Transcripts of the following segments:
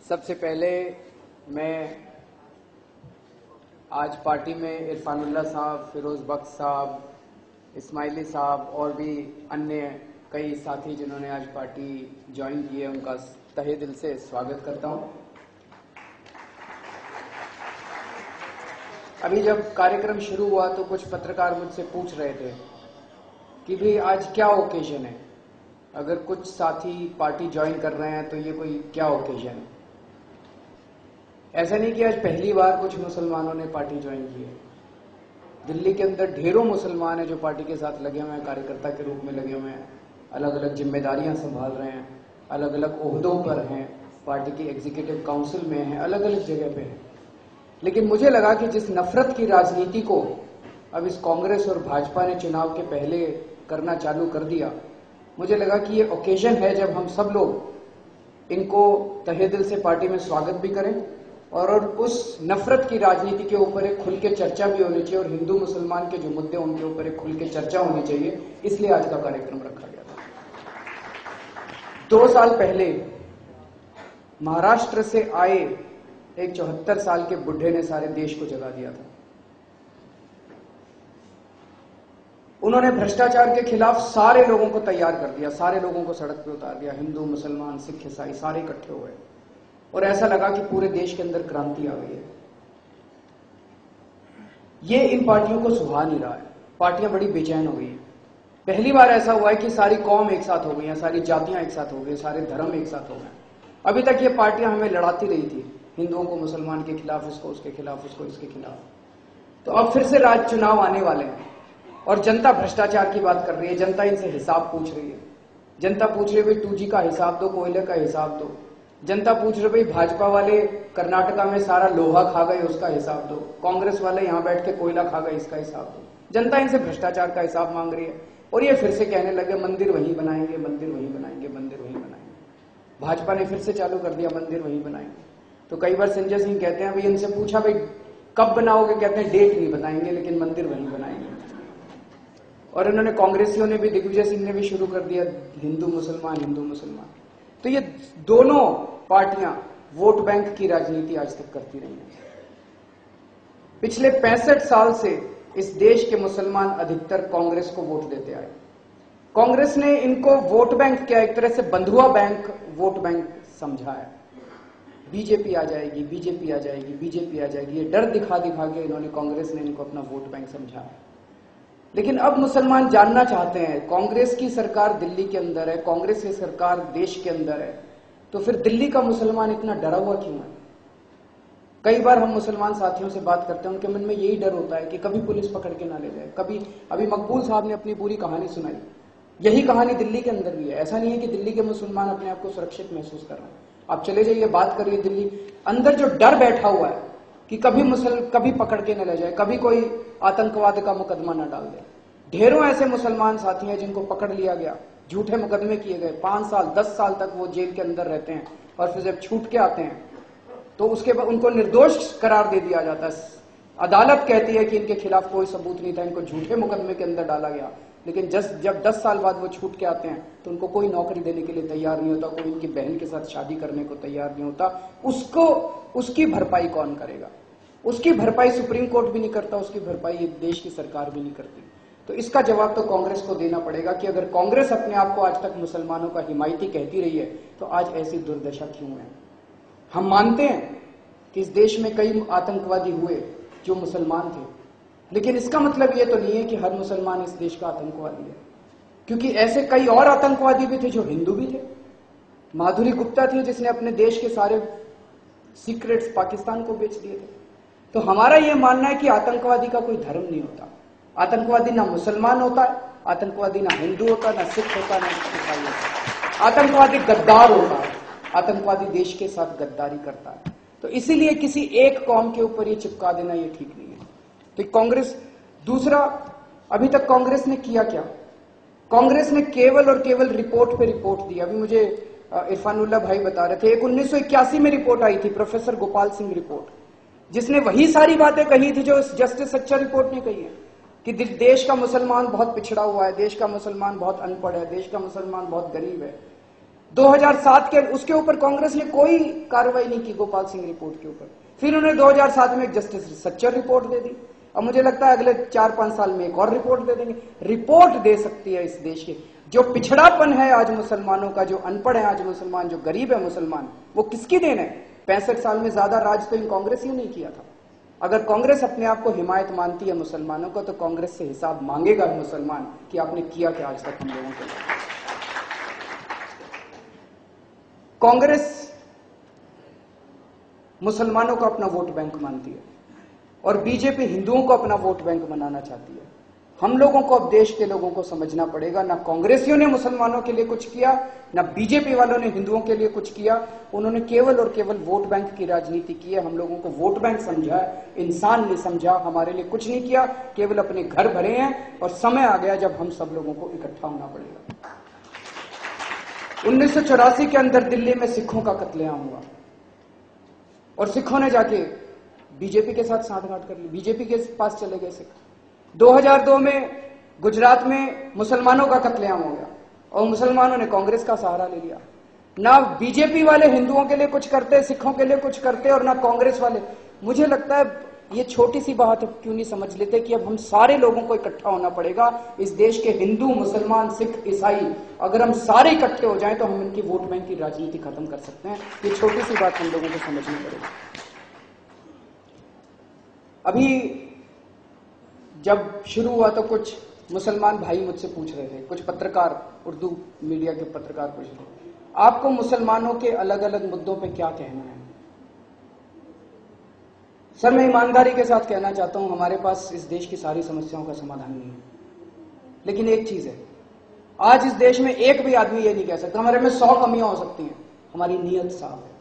सबसे पहले मैं आज पार्टी में इरफानुल्लाह साहब, फिरोज बख्श साहब, इस्माइली साहब और भी अन्य कई साथी जिन्होंने आज पार्टी ज्वाइन की है, उनका तहे दिल से स्वागत करता हूं। अभी जब कार्यक्रम शुरू हुआ तो कुछ पत्रकार मुझसे पूछ रहे थे कि भाई आज क्या ओकेजन है, अगर कुछ साथी पार्टी ज्वाइन कर रहे हैं तो ये कोई क्या ओकेजन है। ऐसा नहीं कि आज पहली बार कुछ मुसलमानों ने पार्टी ज्वाइन की है। दिल्ली के अंदर ढेरों मुसलमान हैं जो पार्टी के साथ लगे हुए हैं, कार्यकर्ता के रूप में लगे हुए हैं, अलग अलग जिम्मेदारियां संभाल रहे हैं, अलग अलग ओहदों पर हैं, पार्टी की एग्जीक्यूटिव काउंसिल में हैं, अलग अलग जगह पे हैं। लेकिन मुझे लगा कि जिस नफरत की राजनीति को अब इस कांग्रेस और भाजपा ने चुनाव के पहले करना चालू कर दिया, मुझे लगा कि ये ओकेजन है जब हम सब लोग इनको तहे दिल से पार्टी में स्वागत भी करें और उस नफरत की राजनीति के ऊपर एक खुल के चर्चा भी होनी चाहिए और हिंदू मुसलमान के जो मुद्दे उनके ऊपर एक खुल के चर्चा होनी चाहिए, इसलिए आज का कार्यक्रम रखा गया था। 2 साल पहले महाराष्ट्र से आए एक 74 साल के बुढ़े ने सारे देश को जगा दिया था। उन्होंने भ्रष्टाचार के खिलाफ सारे लोगों को तैयार कर दिया, सारे लोगों को सड़क पे उतार दिया, हिंदू मुसलमान सिख ईसाई सारे इकट्ठे हुए और ऐसा लगा कि पूरे देश के अंदर क्रांति आ गई है। ये इन पार्टियों को सुहा नहीं रहा है, पार्टियां बड़ी बेचैन हो गई हैं। पहली बार ऐसा हुआ है कि सारी कौम एक साथ हो गई हैं, सारी जातियां एक साथ हो गई, सारे धर्म एक साथ हो गए। अभी तक ये पार्टियां हमें लड़ाती रही थी, हिंदुओं को मुसलमान के खिलाफ, इसको उसके खिलाफ, उसको इसके खिलाफ। तो अब फिर से राज्य चुनाव आने वाले हैं और जनता भ्रष्टाचार की बात कर रही है, जनता इनसे हिसाब पूछ रही है। जनता पूछ रही है भाई 2G का हिसाब दो, कोयले का हिसाब दो। जनता पूछ रहे भाई भाजपा वाले कर्नाटका में सारा लोहा खा गए, उसका हिसाब दो। कांग्रेस वाले यहां बैठ के कोयला खा गए, इसका हिसाब दो। जनता इनसे भ्रष्टाचार का हिसाब मांग रही है और ये फिर से कहने लगे मंदिर वहीं बनाएंगे, मंदिर वहीं बनाएंगे, मंदिर वहीं बनाएंगे। भाजपा ने फिर से चालू कर दिया मंदिर वहीं बनाएंगे। तो कई बार संजय सिंह कहते हैं भाई, इनसे पूछा भाई कब बनाओगे, कहते हैं डेट नहीं बताएंगे लेकिन मंदिर वहीं बनाएंगे। और इन्होंने कांग्रेसियों ने भी, दिग्विजय सिंह ने भी शुरू कर दिया हिंदू मुसलमान, हिंदू मुसलमान। तो ये दोनों पार्टियां वोट बैंक की राजनीति आज तक करती रही हैं। पिछले 65 साल से इस देश के मुसलमान अधिकतर कांग्रेस को वोट देते आए। कांग्रेस ने इनको वोट बैंक क्या, एक तरह से बंधुआ बैंक, वोट बैंक समझा है। बीजेपी आ जाएगी, बीजेपी आ जाएगी, बीजेपी आ जाएगी, ये डर दिखा दिखा के इन्होंने, कांग्रेस ने इनको अपना वोट बैंक समझा है। लेकिन अब मुसलमान जानना चाहते हैं, कांग्रेस की सरकार दिल्ली के अंदर है, कांग्रेस की सरकार देश के अंदर है, तो फिर दिल्ली का मुसलमान इतना डरा हुआ क्यों है। कई बार हम मुसलमान साथियों से बात करते हैं, उनके मन में यही डर होता है कि कभी पुलिस पकड़ के ना ले जाए। कभी अभी मकबूल साहब ने अपनी पूरी कहानी सुनाई, यही कहानी दिल्ली के अंदर भी है। ऐसा नहीं है कि दिल्ली के मुसलमान अपने आप को सुरक्षित महसूस कर रहे हैं। आप चले जाइए, बात करिए, दिल्ली अंदर जो डर बैठा हुआ है कि कभी पकड़ के न ले जाए, कभी कोई आतंकवाद का मुकदमा न डाल दे। ढेरों ऐसे मुसलमान साथी हैं जिनको पकड़ लिया गया, झूठे मुकदमे किए गए, 5 साल 10 साल तक वो जेल के अंदर रहते हैं और फिर जब छूट के आते हैं तो उसके बाद उनको निर्दोष करार दे दिया जाता है। अदालत कहती है कि इनके खिलाफ कोई सबूत नहीं था, इनको झूठे मुकदमे के अंदर डाला गया। लेकिन जब 10 साल बाद वो छूट के आते हैं तो उनको कोई नौकरी देने के लिए तैयार नहीं होता, कोई उनकी बहन के साथ शादी करने को तैयार नहीं होता। उसकी भरपाई कौन करेगा? उसकी भरपाई सुप्रीम कोर्ट भी नहीं करता, उसकी भरपाई ये देश की सरकार भी नहीं करती। तो इसका जवाब तो कांग्रेस को देना पड़ेगा कि अगर कांग्रेस अपने आप को आज तक मुसलमानों का हिमायती कहती रही है तो आज ऐसी दुर्दशा क्यों है। हम मानते हैं कि इस देश में कई आतंकवादी हुए जो मुसलमान थे, लेकिन इसका मतलब यह तो नहीं है कि हर मुसलमान इस देश का आतंकवादी है, क्योंकि ऐसे कई और आतंकवादी भी थे जो हिंदू भी थे। माधुरी गुप्ता थी जिसने अपने देश के सारे सीक्रेट्स पाकिस्तान को बेच दिए थे। तो हमारा यह मानना है कि आतंकवादी का कोई धर्म नहीं होता। आतंकवादी ना मुसलमान होता है, आतंकवादी ना हिंदू होता, ना सिख होता, ना ईसाई होता। आतंकवादी गद्दार होता है, आतंकवादी देश के साथ गद्दारी करता है। तो इसीलिए किसी एक कौम के ऊपर ये चिपका देना ये ठीक नहीं है। तो कांग्रेस, दूसरा, अभी तक कांग्रेस ने किया क्या? कांग्रेस ने केवल और केवल रिपोर्ट पे रिपोर्ट दी। अभी मुझे इरफानुल्लाह भाई बता रहे थे, एक 1981 में रिपोर्ट आई थी, प्रोफेसर गोपाल सिंह रिपोर्ट, जिसने वही सारी बातें कही थी जो जस्टिस सच्चा रिपोर्ट ने कही है कि देश का मुसलमान बहुत पिछड़ा हुआ है, देश का मुसलमान बहुत अनपढ़ है, देश का मुसलमान बहुत गरीब है। 2007 के उसके ऊपर कांग्रेस ने कोई कार्रवाई नहीं की, गोपाल सिंह रिपोर्ट के ऊपर। फिर उन्होंने 2007 में एक जस्टिस सच्चर रिपोर्ट दे दी। अब मुझे लगता है अगले 4-5 साल में एक और रिपोर्ट दे देंगे। रिपोर्ट दे सकती है इस देश के जो पिछड़ापन है आज मुसलमानों का, जो अनपढ़ है आज मुसलमान, जो गरीब है मुसलमान, वो किसकी देन है? 65 साल में ज्यादा राज तो इन कांग्रेस ही नहीं किया था। अगर कांग्रेस अपने आप को हिमायत मानती है मुसलमानों को, तो कांग्रेस से हिसाब मांगेगा मुसलमान कि आपने किया क्या आज तक हम लोगों के लिए। कांग्रेस मुसलमानों को अपना वोट बैंक मानती है और बीजेपी हिंदुओं को अपना वोट बैंक बनाना चाहती है। हम लोगों को अब देश के लोगों को समझना पड़ेगा, ना कांग्रेसियों ने मुसलमानों के लिए कुछ किया, ना बीजेपी वालों ने हिंदुओं के लिए कुछ किया। उन्होंने केवल और केवल वोट बैंक की राजनीति की है। हम लोगों को वोट बैंक समझा है, इंसान नहीं समझा। हमारे लिए कुछ नहीं किया, केवल अपने घर भरे हैं। और समय आ गया जब हम सब लोगों को इकट्ठा होना पड़ेगा। 1984 के अंदर दिल्ली में सिखों का कत्लेआम हुआ और सिखों ने जाके बीजेपी के साथ सांठगांठ कर ली, बीजेपी के पास चले गए सिख। 2002 में गुजरात में मुसलमानों का कत्लेआम हो गया और मुसलमानों ने कांग्रेस का सहारा ले लिया। ना बीजेपी वाले हिंदुओं के लिए कुछ करते, सिखों के लिए कुछ करते, और ना कांग्रेस वाले। मुझे लगता है ये छोटी सी बात क्यों नहीं समझ लेते कि अब हम सारे लोगों को इकट्ठा होना पड़ेगा। इस देश के हिंदू, मुसलमान, सिख, ईसाई, अगर हम सारे इकट्ठे हो जाएं तो हम इनकी वोट बैंक की राजनीति खत्म कर सकते हैं। ये छोटी सी बात हम लोगों को समझनी पड़ेगी। अभी जब शुरू हुआ तो कुछ मुसलमान भाई मुझसे पूछ रहे थे, कुछ पत्रकार, उर्दू मीडिया के पत्रकार पूछ रहे थे, आपको मुसलमानों के अलग अलग मुद्दों पे क्या कहना है? सर, मैं ईमानदारी के साथ कहना चाहता हूं, हमारे पास इस देश की सारी समस्याओं का समाधान नहीं है। लेकिन एक चीज है, आज इस देश में एक भी आदमी ये नहीं कह सकता हमारे में 100 कमियां हो सकती हैं, हमारी नीयत साफ है।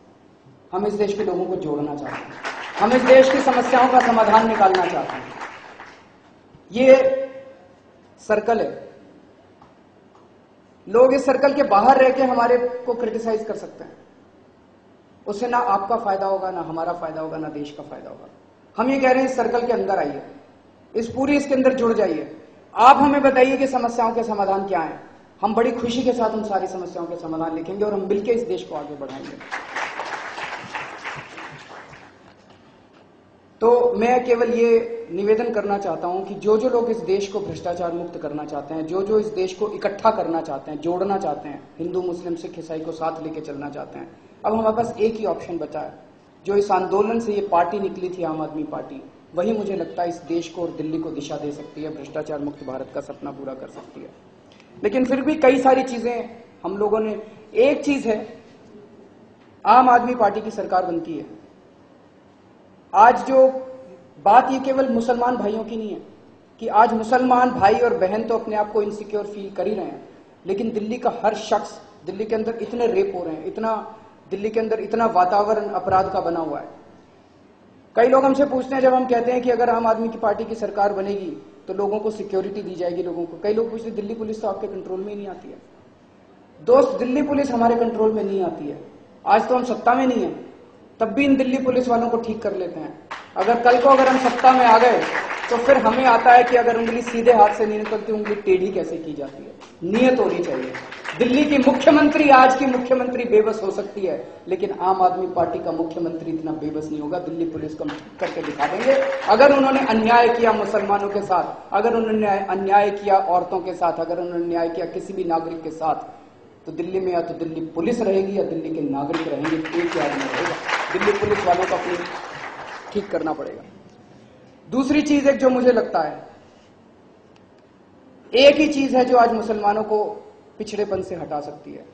हम इस देश के लोगों को जोड़ना चाहते हैं, हम इस देश की समस्याओं का समाधान निकालना चाहते हैं। ये सर्कल है, लोग इस सर्कल के बाहर रह के हमारे को क्रिटिसाइज कर सकते हैं, उससे ना आपका फायदा होगा, ना हमारा फायदा होगा, ना देश का फायदा होगा। हम ये कह रहे हैं इस सर्कल के अंदर आइए, इसके अंदर जुड़ जाइए। आप हमें बताइए कि समस्याओं के समाधान क्या हैं। हम बड़ी खुशी के साथ उन सारी समस्याओं के समाधान लिखेंगे और हम मिलकर इस देश को आगे बढ़ाएंगे। तो मैं केवल ये निवेदन करना चाहता हूं कि जो जो लोग इस देश को भ्रष्टाचार मुक्त करना चाहते हैं, जो जो इस देश को इकट्ठा करना चाहते हैं, जोड़ना चाहते हैं, हिंदू, मुस्लिम, सिख, ईसाई को साथ लेके चलना चाहते हैं, अब हमारे पास एक ही ऑप्शन बचा है। जो इस आंदोलन से ये पार्टी निकली थी, आम आदमी पार्टी, वही मुझे लगता है इस देश को और दिल्ली को दिशा दे सकती है, भ्रष्टाचार मुक्त भारत का सपना पूरा कर सकती है। लेकिन फिर भी कई सारी चीजें हम लोगों ने, एक चीज है, आम आदमी पार्टी की सरकार बनती है। आज जो बात ये केवल मुसलमान भाइयों की नहीं है कि आज मुसलमान भाई और बहन तो अपने आप को इनसिक्योर फील कर ही रहे हैं, लेकिन दिल्ली का हर शख्स, दिल्ली के अंदर इतने रेप हो रहे हैं, इतना दिल्ली के अंदर इतना वातावरण अपराध का बना हुआ है। कई लोग हमसे पूछते हैं, जब हम कहते हैं कि अगर आम आदमी की पार्टी की सरकार बनेगी तो लोगों को सिक्योरिटी दी जाएगी, लोगों को, कई लोग पूछते हैं दिल्ली पुलिस तो आपके कंट्रोल में ही नहीं आती है। दोस्त, दिल्ली पुलिस हमारे कंट्रोल में नहीं आती है। आज तो हम सत्ता में नहीं है, तब भी इन दिल्ली पुलिस वालों को ठीक कर लेते हैं। अगर कल को अगर हम सत्ता में आ गए तो फिर हमें आता है कि अगर उंगली सीधे हाथ से नहीं निकलती, उंगली टेढ़ी कैसे की जाती है। नियत होनी चाहिए। दिल्ली की मुख्यमंत्री, आज की मुख्यमंत्री बेबस हो सकती है, लेकिन आम आदमी पार्टी का मुख्यमंत्री इतना बेबस नहीं होगा। दिल्ली पुलिस को हम ठीक करके दिखा देंगे। अगर उन्होंने अन्याय किया मुसलमानों के साथ, अगर उन्होंने अन्याय किया औरतों के साथ, अगर उन्होंने अन्याय किया किसी भी नागरिक के साथ, तो दिल्ली में या तो दिल्ली पुलिस रहेगी या दिल्ली के नागरिक रहेंगे, एक ही आदमी रहेगा। दिल्ली पुलिस वालों को अपनी ठीक करना पड़ेगा। दूसरी चीज एक जो मुझे लगता है, एक ही चीज है जो आज मुसलमानों को पिछड़ेपन से हटा सकती है।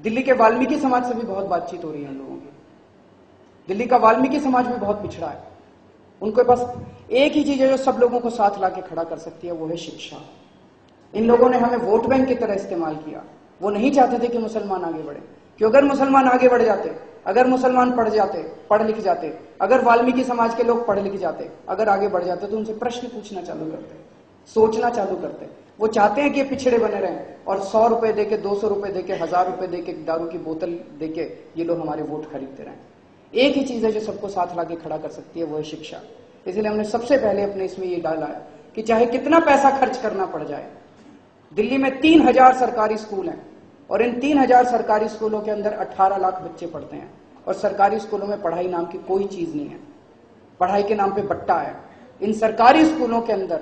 दिल्ली के वाल्मीकि समाज से भी बहुत बातचीत हो रही है हम लोगों की। दिल्ली का वाल्मीकि समाज भी बहुत पिछड़ा है। उनके पास एक ही चीज है जो सब लोगों को साथ लाके खड़ा कर सकती है, वो है शिक्षा। इन लोगों ने हमें वोट बैंक की तरह इस्तेमाल किया। वो नहीं चाहते थे कि मुसलमान आगे बढ़े, कि अगर मुसलमान आगे बढ़ जाते, अगर मुसलमान पढ़ लिख जाते, अगर वाल्मीकि समाज के लोग पढ़ लिख जाते, अगर आगे बढ़ जाते, तो उनसे प्रश्न पूछना चालू करते, सोचना चालू करते। वो चाहते हैं कि ये पिछड़े बने रहें और 100 रुपए देके, 200 रुपए देके, 1000 रुपए देके, दारू की बोतल देके ये लोग हमारे वोट खरीदते रहें। एक ही चीज है जो सबको साथ लाके खड़ा कर सकती है, वो है शिक्षा। इसलिए हमने सबसे पहले अपने इसमें ये डाला है कि चाहे कितना पैसा खर्च करना पड़ जाए, दिल्ली में 3000 सरकारी स्कूल हैं, और इन 3000 सरकारी स्कूलों के अंदर 18 लाख बच्चे पढ़ते हैं और सरकारी स्कूलों में पढ़ाई नाम की कोई चीज नहीं है, पढ़ाई के नाम पे बट्टा है। इन सरकारी स्कूलों के अंदर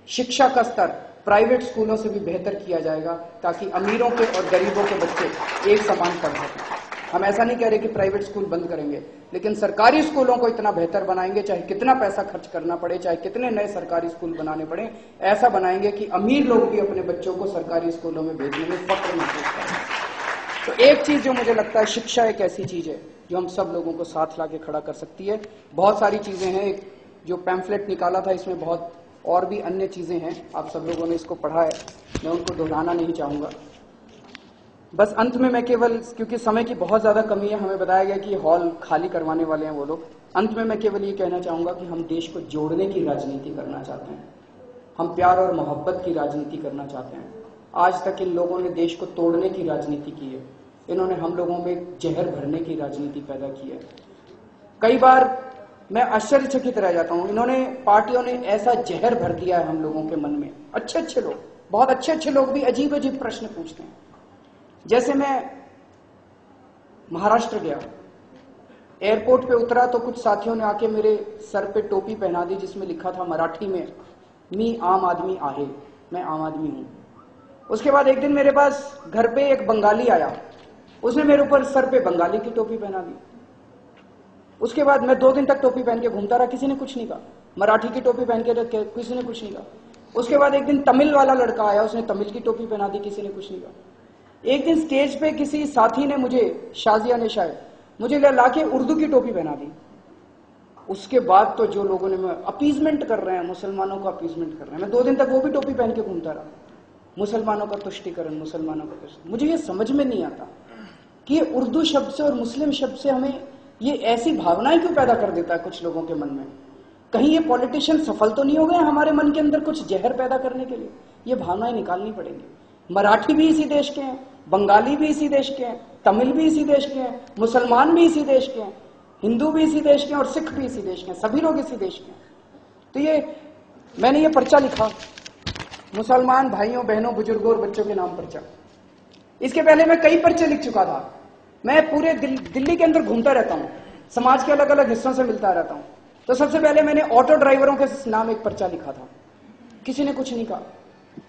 शिक्षा का स्तर प्राइवेट स्कूलों से भी बेहतर किया जाएगा ताकि अमीरों के और गरीबों के बच्चे एक समान पढ़ सकें। हम ऐसा नहीं कह रहे कि प्राइवेट स्कूल बंद करेंगे, लेकिन सरकारी स्कूलों को इतना बेहतर बनाएंगे, चाहे कितना पैसा खर्च करना पड़े, चाहे कितने नए सरकारी स्कूल बनाने पड़े, ऐसा बनाएंगे कि अमीर लोग भी अपने बच्चों को सरकारी स्कूलों में भेजने में फख्र महसूस करें। तो एक चीज जो मुझे लगता है, शिक्षा एक ऐसी चीज है जो हम सब लोगों को साथ लाके खड़ा कर सकती है। बहुत सारी चीजें हैं, जो पैम्फलेट निकाला था इसमें बहुत और भी अन्य चीजें हैं, आप सब लोगों ने इसको पढ़ा है, मैं उनको दोहराना नहीं चाहूंगा। बस अंत में मैं केवल, क्योंकि समय की बहुत ज्यादा कमी है, हमें बताया गया कि हॉल खाली करवाने वाले हैं वो लोग, अंत में मैं केवल ये कहना चाहूंगा कि हम देश को जोड़ने की राजनीति करना चाहते हैं, हम प्यार और मोहब्बत की राजनीति करना चाहते हैं। आज तक इन लोगों ने देश को तोड़ने की राजनीति की है, इन्होंने हम लोगों में जहर भरने की राजनीति पैदा की है। कई बार मैं आश्चर्यचकित रह जाता हूं, इन्होंने, पार्टियों ने ऐसा जहर भर दिया है हम लोगों के मन में। अच्छे अच्छे लोग, बहुत अच्छे अच्छे लोग भी अजीब अजीब प्रश्न पूछते हैं। जैसे मैं महाराष्ट्र गया, एयरपोर्ट पे उतरा तो कुछ साथियों ने आके मेरे सर पे टोपी पहना दी जिसमें लिखा था मराठी में, मी आम आदमी आहे, मैं आम आदमी हूं। उसके बाद एक दिन मेरे पास घर पे एक बंगाली आया, उसने मेरे ऊपर सर पे बंगाली की टोपी पहना दी। उसके बाद मैं 2 दिन तक टोपी पहन के घूमता रहा, किसी ने कुछ नहीं कहा। मराठी की टोपी पहन के किसी ने कुछ नहीं कहा। उसके बाद एक दिन तमिल वाला लड़का आया, उसने तमिल की टोपी पहना दी, किसी ने कुछ नहीं कहा। एक दिन स्टेज पे किसी साथी ने मुझे, शाजिया ने शायद, मुझे लाके उर्दू की टोपी पहना दी। उसके बाद तो जो लोगों ने अपीजमेंट कर रहे हैं, मुसलमानों का अपीजमेंट कर रहे हैं, मैं 2 दिन तक वो भी टोपी पहन के घूमता रहा। मुसलमानों का तुष्टिकरण, मुसलमानों का तुष्टिकरण। मुझे ये समझ में नहीं आता कि ये उर्दू शब्द से और मुस्लिम शब्द से हमें ये ऐसी भावनाएं क्यों पैदा कर देता है कुछ लोगों के मन में। कहीं ये पॉलिटिशियन सफल तो नहीं हो गए हमारे मन के अंदर कुछ जहर पैदा करने के लिए? ये भावनाएं निकालनी पड़ेंगी। मराठी भी इसी देश के हैं, बंगाली भी इसी देश के हैं, तमिल भी इसी देश के हैं, मुसलमान भी इसी देश के हैं, हिंदू भी इसी देश के हैं और सिख भी इसी देश के हैं, सभी लोग इसी देश के हैं। तो ये मैंने ये पर्चा लिखा, मुसलमान भाइयों बहनों बुजुर्गों और बच्चों के नाम पर्चा। इसके पहले मैं कई पर्चे लिख चुका था। मैं पूरे दिल्ली के अंदर घूमता रहता हूं, समाज के अलग अलग हिस्सों से मिलता रहता हूं। तो सबसे पहले मैंने ऑटो ड्राइवरों के नाम एक पर्चा लिखा था, किसी ने कुछ नहीं कहा।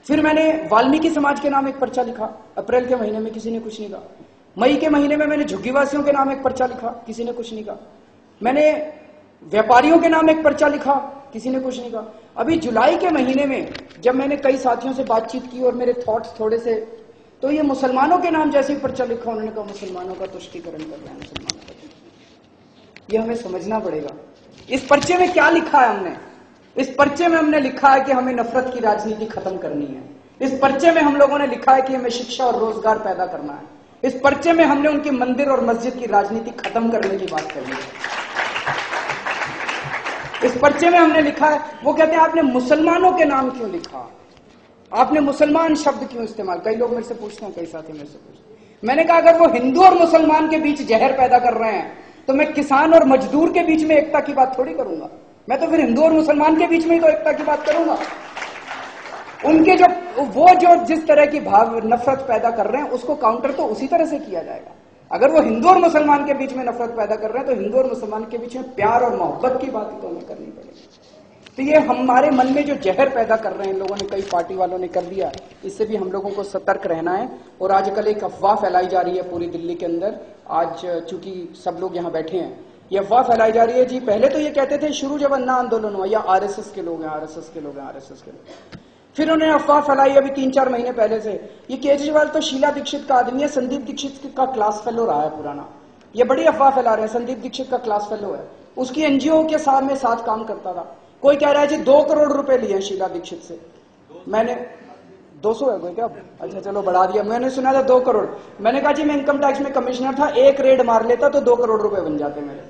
फिर मैंने वाल्मीकि समाज के नाम एक पर्चा लिखा, अप्रैल के महीने में, किसी ने कुछ नहीं कहा। मई के महीने में मैंने झुग्गीवासियों के नाम एक पर्चा लिखा, किसी ने कुछ नहीं कहा। मैंने व्यापारियों के नाम एक पर्चा लिखा, किसी ने कुछ नहीं कहा। अभी जुलाई के महीने में जब मैंने कई साथियों से बातचीत की और मेरे थॉट्स थोड़े से, तो ये मुसलमानों के नाम जैसे ही पर्चा लिखा, उन्होंने कहा मुसलमानों का तुष्टीकरण कर रहे हैं, मुसलमानों का। ये हमें समझना पड़ेगा इस पर्चे में क्या लिखा है हमने। इस पर्चे में हमने लिखा है कि हमें नफरत की राजनीति खत्म करनी है। इस पर्चे में हम लोगों ने लिखा है कि हमें शिक्षा और रोजगार पैदा करना है। इस पर्चे में हमने उनकी मंदिर और मस्जिद की राजनीति खत्म करने की बात करनी है। इस पर्चे में हमने लिखा है, वो कहते हैं आपने मुसलमानों के नाम क्यों लिखा, आपने मुसलमान शब्द क्यों इस्तेमाल। कई लोग मेरे से पूछते हैं, कई साथी मेरे से पूछते हैं। मैंने कहा अगर वो हिंदू और मुसलमान के बीच जहर पैदा कर रहे हैं तो मैं किसान और मजदूर के बीच में एकता की बात थोड़ी करूंगा। मैं तो फिर हिंदू और मुसलमान के बीच में ही तो एकता की बात करूंगा। उनके जो जिस तरह की भाव नफरत पैदा कर रहे हैं उसको काउंटर तो उसी तरह से किया जाएगा। अगर वो हिंदू और मुसलमान के बीच में नफरत पैदा कर रहे हैं तो हिंदू और मुसलमान के बीच में प्यार और मोहब्बत की बात तो हमें करनी पड़ेगी। तो ये हमारे मन में जो जहर पैदा कर रहे हैं इन लोगों ने, कई पार्टी वालों ने कर दिया, इससे भी हम लोगों को सतर्क रहना है। और आजकल एक अफवाह फैलाई जा रही है पूरी दिल्ली के अंदर, आज चूंकि सब लोग यहाँ बैठे हैं, ये अफवाह फैलाई जा रही है जी। पहले तो ये कहते थे शुरू जब अन्ना आंदोलन हुआ, या आरएसएस के लोग हैं, आरएसएस के लोग हैं, आरएसएस के लोग। फिर उन्होंने अफवाह फैलाई अभी 3-4 महीने पहले से, ये केजरीवाल तो शीला दीक्षित का आदमी है, संदीप दीक्षित का क्लास फेलो रहा है पुराना। ये बड़ी अफवाह फैला रहे हैं, संदीप दीक्षित का क्लास फेलो है, उसकी एनजीओ के साथ काम करता था। कोई कह रहा है जी 2 करोड़ रुपए लिए शीला दीक्षित से। मैंने 200 है कोई क्या, अच्छा चलो बढ़ा दिया, मैंने सुना था 2 करोड़। मैंने कहा जी मैं इनकम टैक्स में कमिश्नर था, एक रेड मार लेता तो 2 करोड़ रुपए बन जाते मेरे।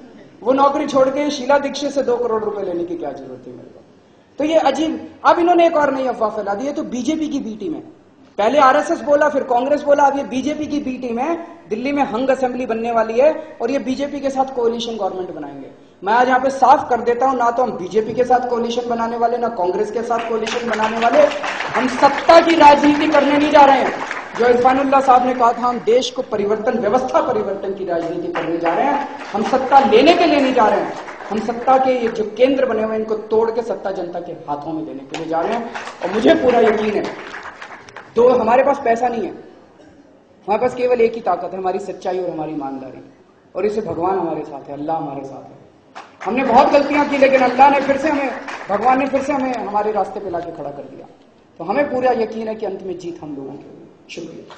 वो नौकरी छोड़ के शीला दीक्षित से 2 करोड़ रुपए लेने की क्या जरूरत थी मेरे को। तो ये अजीब। अब इन्होंने एक और नई अफवाह फैला दी है, तो बीजेपी की बी टीम है, पहले आरएसएस बोला, फिर कांग्रेस बोला, अब ये बीजेपी की बी टीम है। दिल्ली में हंग असेंबली बनने वाली है और ये बीजेपी के साथ कोalition गवर्नमेंट बनाएंगे। मैं आज यहाँ पे साफ कर देता हूं, ना तो हम बीजेपी के साथ कोalition बनाने वाले, ना कांग्रेस के साथ कोalition बनाने वाले। हम सत्ता की राजनीति करने नहीं जा रहे हैं। जो इरफानुल्लाह साहब ने कहा था हम देश को परिवर्तन, व्यवस्था परिवर्तन की राजनीति करने जा रहे हैं। हम सत्ता लेने के लिए नहीं जा रहे हैं। हम सत्ता के ये जो केंद्र बने हुए हैं इनको तोड़ के सत्ता जनता के हाथों में देने के लिए जा रहे हैं। और मुझे पूरा यकीन है, तो हमारे पास पैसा नहीं है, हमारे पास केवल एक ही ताकत है, हमारी सच्चाई और हमारी ईमानदारी। और इसे भगवान हमारे साथ है, अल्लाह हमारे साथ है। हमने बहुत गलतियां की, लेकिन अल्लाह ने फिर से हमें, भगवान ने फिर से हमें हमारे रास्ते पे लाके खड़ा कर दिया। तो हमें पूरा यकीन है कि अंत में जीत हम लोगों की होगी। शुक्रिया।